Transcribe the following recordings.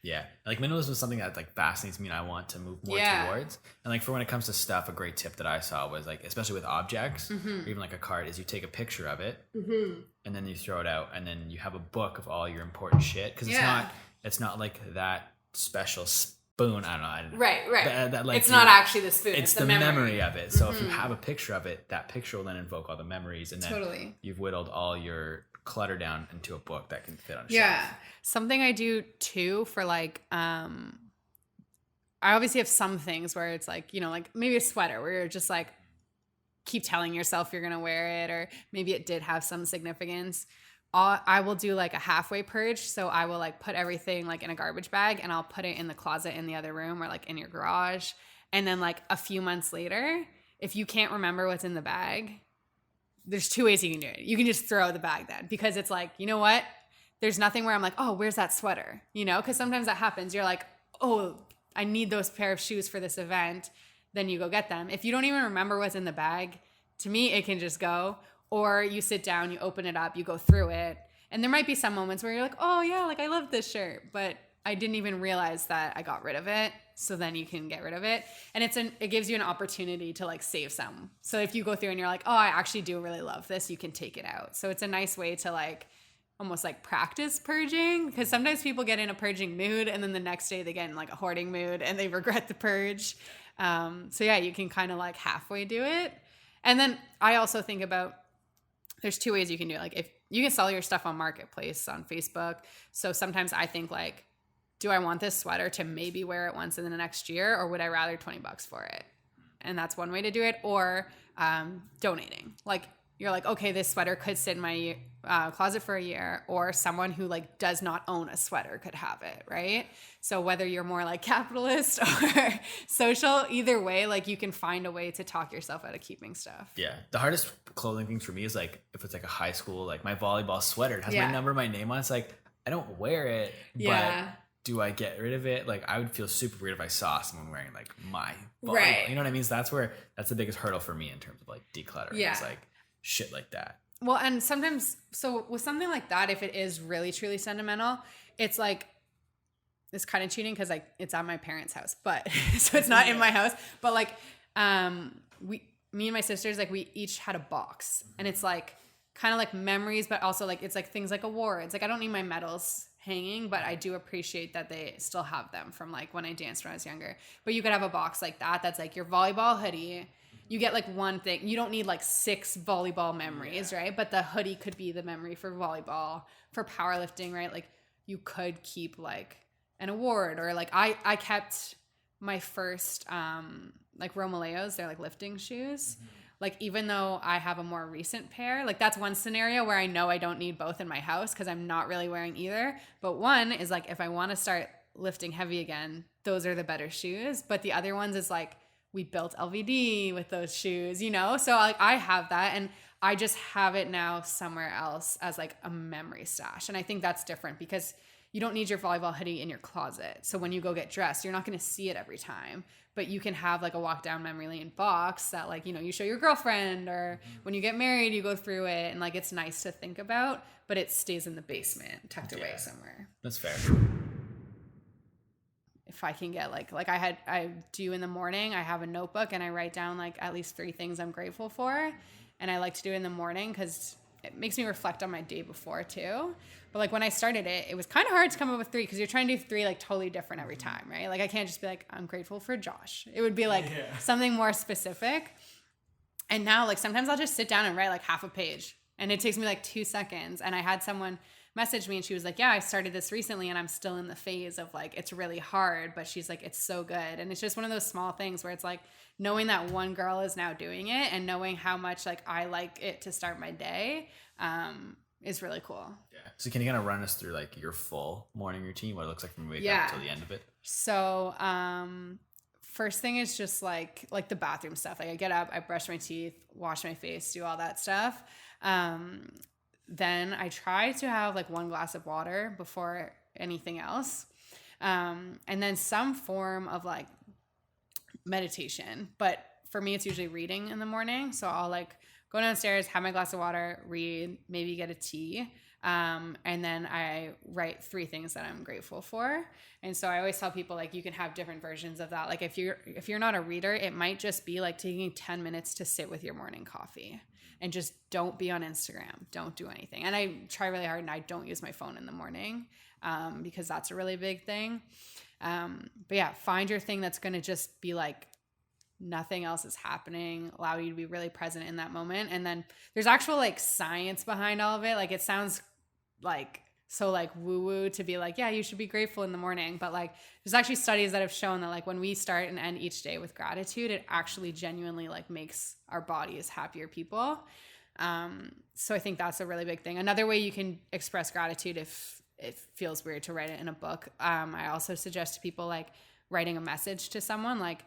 Yeah. Like minimalism is something that like fascinates me and I want to move more towards. And like for when it comes to stuff, a great tip that I saw was like, especially with objects or even like a card, is you take a picture of it and then you throw it out and then you have a book of all your important shit. Cause it's not like that special spoon. I don't know. Right. That, like, it's not actually the spoon. It's the memory of it. So if you have a picture of it, that picture will then invoke all the memories and then you've whittled all your clutter down into a book that can fit on a shelf. Something I do too for like I obviously have some things where it's like, you know, like maybe a sweater where you're just like keep telling yourself you're gonna wear it, or maybe it did have some significance. I will do like a halfway purge. So I will like put everything like in a garbage bag and I'll put it in the closet in the other room or like in your garage. And then like a few months later, if you can't remember what's in the bag, there's two ways you can do it. You can just throw the bag then, because it's like, you know what? There's nothing where I'm like, oh, where's that sweater? You know, because sometimes that happens. You're like, oh, I need those pair of shoes for this event. Then you go get them. If you don't even remember what's in the bag, to me, it can just go. Or you sit down, you open it up, you go through it. And there might be some moments where you're like, oh yeah, like I love this shirt, but I didn't even realize that I got rid of it. So then you can get rid of it. And it gives you an opportunity to like save some. So if you go through and you're like, oh, I actually do really love this, you can take it out. So it's a nice way to like almost like practice purging, because sometimes people get in a purging mood and then the next day they get in like a hoarding mood and they regret the purge. So yeah, you can kind of like halfway do it. And then I also think about, there's two ways you can do it. Like if you can sell your stuff on Marketplace on Facebook. So sometimes I think like, do I want this sweater to maybe wear it once in the next year, or would I rather $20 for it? And that's one way to do it. Or donating. Like you're like, okay, this sweater could sit in my closet for a year, or someone who like does not own a sweater could have it, right? So whether you're more like capitalist or social, either way, like you can find a way to talk yourself out of keeping stuff. Yeah. The hardest clothing thing for me is like, if it's like a high school, like my volleyball sweater, it has my number, my name on it. It's like, I don't wear it, but do I get rid of it? Like I would feel super weird if I saw someone wearing like my volleyball. Right. You know what I mean? So that's the biggest hurdle for me in terms of like decluttering. Yeah. It's like shit like that. Well, and sometimes, so with something like that, if it is really truly sentimental, it's like, it's kind of cheating because like it's at my parents' house, but so it's not in my house. But like, me and my sisters, like we each had a box, and it's like kind of like memories, but also like it's like things like awards. Like I don't need my medals hanging, but I do appreciate that they still have them from like when I danced when I was younger. But you could have a box like that that's like your volleyball hoodie. You get like one thing. You don't need like 6 volleyball memories, right? But the hoodie could be the memory for volleyball, for powerlifting, right? Like you could keep like an award, or like I kept my first like Romaleos, they're like lifting shoes. Like even though I have a more recent pair, like that's one scenario where I know I don't need both in my house because I'm not really wearing either. But one is like if I want to start lifting heavy again, those are the better shoes. But the other ones is like we built LVD with those shoes, you know? So like I have that, and I just have it now somewhere else as like a memory stash. And I think that's different because you don't need your volleyball hoodie in your closet. So when you go get dressed, you're not going to see it every time, but you can have like a walk down memory lane box that like, you know, you show your girlfriend, or when you get married, you go through it, and like, it's nice to think about, but it stays in the basement tucked away somewhere. That's fair. If I can get like I do in the morning, I have a notebook and I write down like at least 3 things I'm grateful for. And I like to do it in the morning because it makes me reflect on my day before too. But like when I started it, it was kind of hard to come up with 3 because you're trying to do 3 like totally different every time, right? Like I can't just be like, I'm grateful for Josh. It would be like something more specific. And now like sometimes I'll just sit down and write like half a page, and it takes me like 2 seconds. And I had someone message me and she was like, yeah, I started this recently and I'm still in the phase of like, it's really hard, but she's like, it's so good. And it's just one of those small things where it's like knowing that one girl is now doing it and knowing how much like I like it to start my day is really cool. Yeah. So can you kind of run us through like your full morning routine, what it looks like from wake up until the end of it? So first thing is just like the bathroom stuff. Like I get up, I brush my teeth, wash my face, do all that stuff. Then I try to have like 1 glass of water before anything else. And then some form of like meditation. But for me, it's usually reading in the morning. So I'll like go downstairs, have my glass of water, read, maybe get a tea. And then I write 3 things that I'm grateful for. And so I always tell people, like, you can have different versions of that. Like if you're not a reader, it might just be like taking 10 minutes to sit with your morning coffee and just don't be on Instagram. Don't do anything. And I try really hard and I don't use my phone in the morning because that's a really big thing. But yeah, find your thing that's going to just be like, nothing else is happening, allow you to be really present in that moment. And then there's actual like science behind all of it. Like it sounds like so like woo woo to be like, yeah, you should be grateful in the morning. But like there's actually studies that have shown that like when we start and end each day with gratitude, it actually genuinely like makes our bodies happier people. So I think that's a really big thing. Another way you can express gratitude if it feels weird to write it in a book. I also suggest to people like writing a message to someone. Like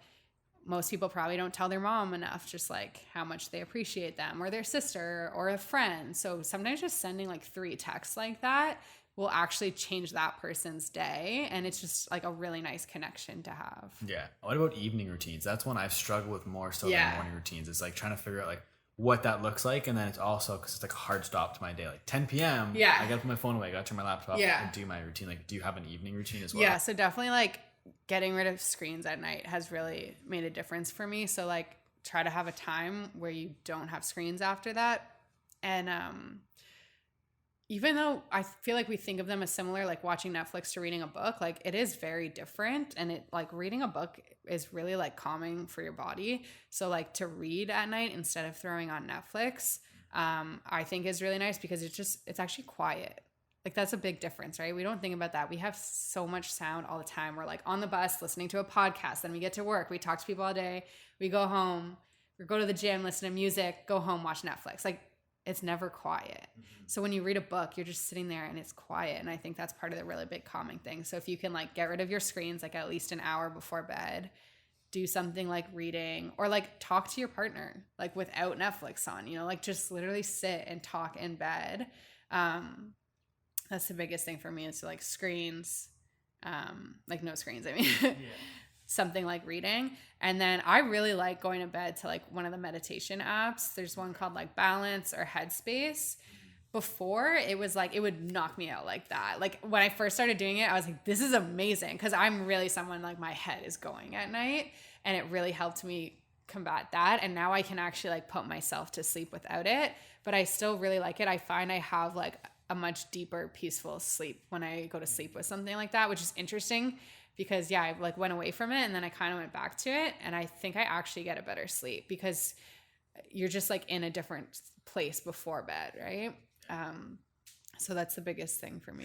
most people probably don't tell their mom enough, just like how much they appreciate them, or their sister or a friend. So sometimes just sending like 3 texts like that will actually change that person's day. And it's just like a really nice connection to have. Yeah. What about evening routines? That's one I've struggled with more so than morning routines. It's like trying to figure out like what that looks like. And then it's also because it's like a hard stop to my day, like 10 p.m. Yeah. I got to put my phone away. I got to turn my laptop and do my routine. Like, do you have an evening routine as well? Yeah. So definitely like getting rid of screens at night has really made a difference for me. So like try to have a time where you don't have screens after that. And even though I feel like we think of them as similar, like watching Netflix to reading a book, like it is very different. And it like reading a book is really like calming for your body. So like to read at night instead of throwing on Netflix, I think is really nice because it's actually quiet. Like that's a big difference, right? We don't think about that. We have so much sound all the time. We're like on the bus listening to a podcast, then we get to work, we talk to people all day, we go home, we go to the gym, listen to music, go home, watch Netflix. Like it's never quiet. So when you read a book, you're just sitting there and it's quiet. And I think that's part of the really big calming thing. So if you can like get rid of your screens, like at least an hour before bed, do something like reading or like talk to your partner, like without Netflix on, you know, like just literally sit and talk in bed. That's the biggest thing for me is to like screens, like no screens. I mean, something like reading. And then I really like going to bed to like one of the meditation apps. There's one called like Balance or Headspace. Before it was like, it would knock me out like that. Like when I first started doing it, I was like, this is amazing. Cause I'm really someone like my head is going at night and it really helped me combat that. And now I can actually like put myself to sleep without it, but I still really like it. I find I have like a much deeper, peaceful sleep when I go to sleep with something like that, which is interesting because I like went away from it and then I kind of went back to it. And I think I actually get a better sleep because you're just like in a different place before bed. Right. So that's the biggest thing for me.